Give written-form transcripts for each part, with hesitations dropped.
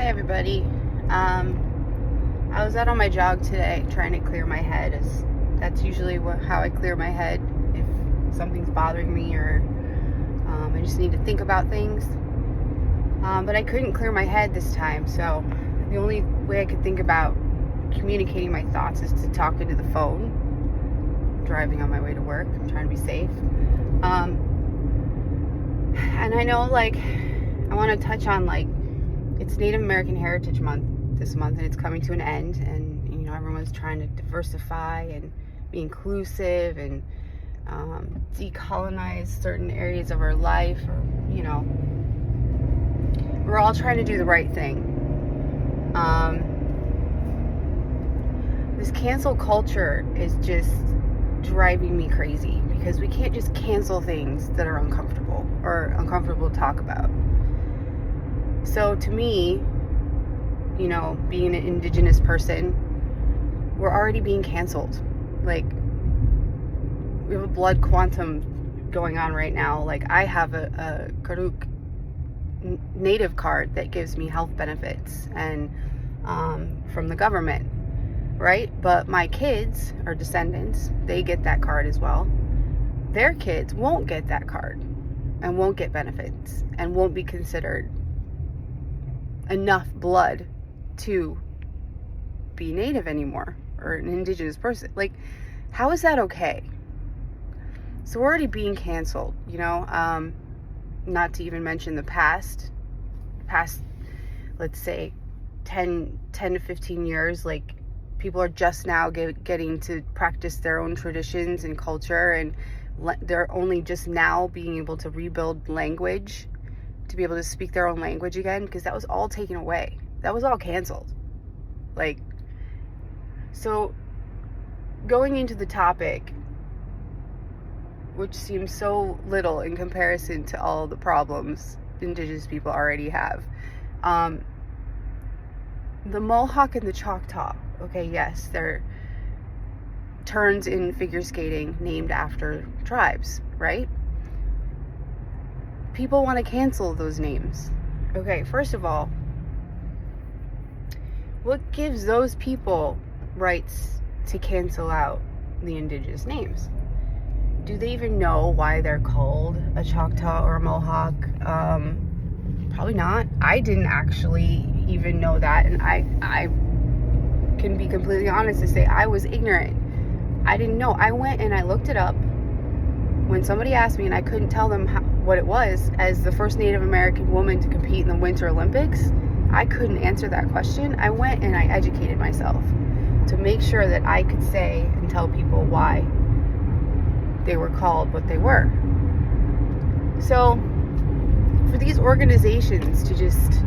Hi everybody. I was out on my jog today trying to clear my head. That's usually how I clear my head if something's bothering me or I just need to think about things. But I couldn't clear my head this time, so the only way I could think about communicating my thoughts is to talk into the phone. I'm driving on my way to work. I'm trying to be safe. And I know, I want to touch on, it's Native American Heritage Month this month, and it's coming to an end, and everyone's trying to diversify and be inclusive and decolonize certain areas of our life, or we're all trying to do the right thing. This cancel culture is just driving me crazy, because we can't just cancel things that are uncomfortable or uncomfortable to talk about. So to me, being an Indigenous person, we're already being canceled. We have a blood quantum going on right now. I have a Karuk native card that gives me health benefits and from the government, right? But my kids are descendants. They get that card as well. Their kids won't get that card and won't get benefits and won't be considered enough blood to be native anymore, or an Indigenous person. How is that okay? So we're already being canceled, not to even mention the past, let's say 10 to 15 years. People are just now getting to practice their own traditions and culture, and they're only just now being able to rebuild language, to be able to speak their own language again, because that was all taken away. That was all canceled. So going into the topic, which seems so little in comparison to all the problems Indigenous people already have. The Mohawk and the Choctaw, okay, yes, they're turns in figure skating named after tribes, right? People want to cancel those names. Okay, first of all, what gives those people rights to cancel out the Indigenous names? Do they even know why they're called a Choctaw or a Mohawk? Probably not. I didn't actually even know that, and I can be completely honest to say I was ignorant. I didn't know. I went and I looked it up when somebody asked me, and I couldn't tell them what it was. As the first Native American woman to compete in the Winter Olympics, I couldn't answer that question. I went and I educated myself to make sure that I could say and tell people why they were called what they were. So for these organizations to just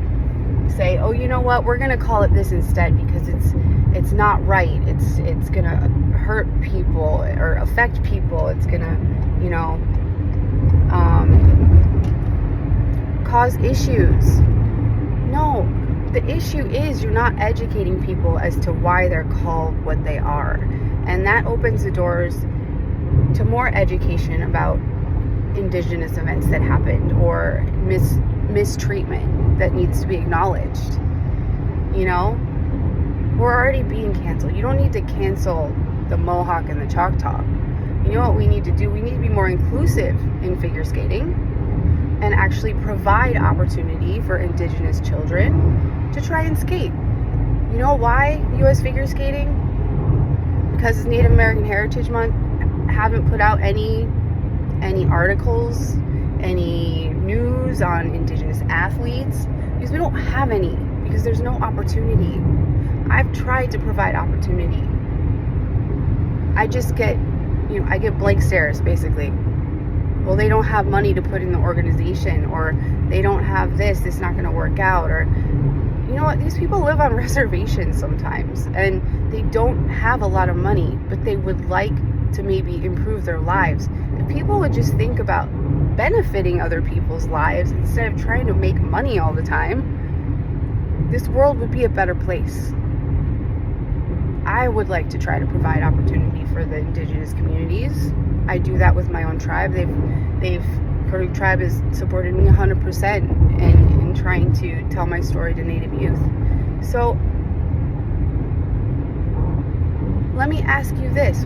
say, oh, you know what, we're going to call it this instead because it's not right, it's going to hurt people or affect people, it's going to cause issues. No, the issue is you're not educating people as to why they're called what they are, and that opens the doors to more education about Indigenous events that happened, or mistreatment that needs to be acknowledged. We're already being canceled. You don't need to cancel the Mohawk and the Choctaw. You know what we need to do? We need to be more inclusive in figure skating and actually provide opportunity for Indigenous children to try and skate. You know why U.S. figure skating? Because it's Native American Heritage Month, haven't put out any articles, any news on Indigenous athletes, because we don't have any, because there's no opportunity. I've tried to provide opportunity. I just get, I get blank stares, basically. Well, they don't have money to put in the organization, or they don't have this, it's not going to work out, or, you know what, these people live on reservations sometimes, and they don't have a lot of money, but they would like to maybe improve their lives. If people would just think about benefiting other people's lives instead of trying to make money all the time, this world would be a better place. I would like to try to provide opportunity for the Indigenous communities. I do that with my own tribe. Karuk tribe has supported me 100% in trying to tell my story to Native youth. So let me ask you this.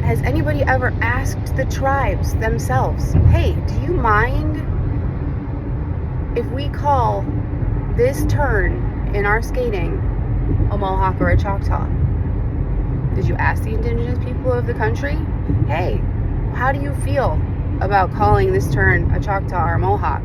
Has anybody ever asked the tribes themselves, hey, do you mind if we call this turn in our skating a Mohawk or a Choctaw? Did you ask the indigenous people of the country, hey, how do you feel about calling this turn a Choctaw or a Mohawk?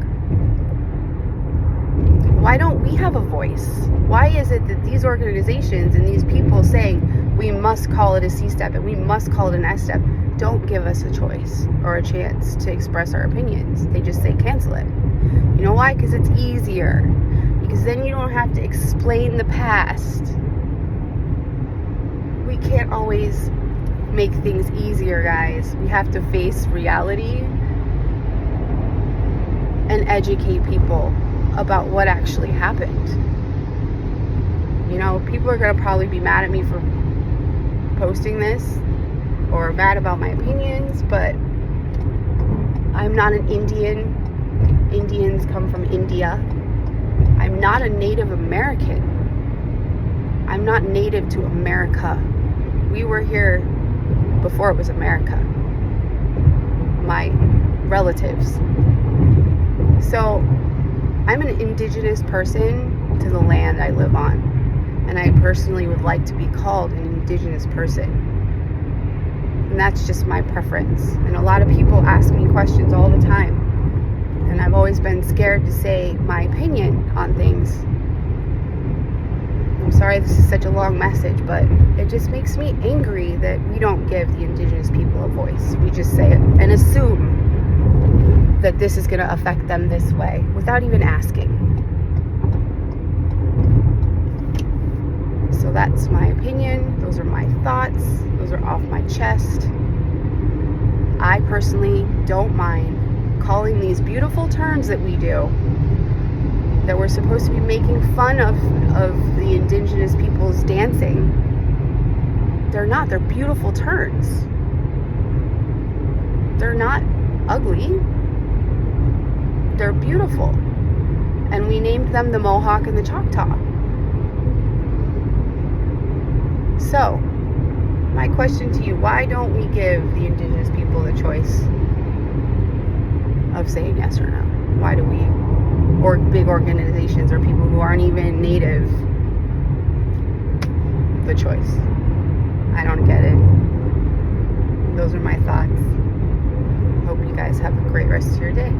Why don't we have a voice? Why is it that these organizations and these people saying we must call it a C-step and we must call it an S-step don't give us a choice or a chance to express our opinions? They just say cancel it. You know why? Because it's easier. Because then you don't have to explain the past. We can't always make things easier, guys. We have to face reality and educate people about what actually happened. You know, people are going to probably be mad at me for posting this or mad about my opinions, but I'm not an Indian. Indians come from India. I'm not a Native American. I'm not native to America. We were here before it was America. My relatives. So I'm an indigenous person to the land I live on. And I personally would like to be called an indigenous person. And that's just my preference. And a lot of people ask me questions all the time. And I've always been scared to say my opinion on things. I'm sorry this is such a long message, but it just makes me angry that we don't give the indigenous people a voice. We just say it and assume that this is going to affect them this way without even asking. So that's my opinion. Those are my thoughts. Those are off my chest. I personally don't mind calling these beautiful turns that we do, that we're supposed to be making fun of the indigenous people's dancing. They're not. They're beautiful turns. They're not ugly. They're beautiful. And we named them the Mohawk and the Choctaw. So, my question to you, why don't we give the indigenous people the choice of saying yes or no? Why do we, or big organizations or people who aren't even native, the choice? I don't get it. Those are my thoughts. Hope you guys have a great rest of your day.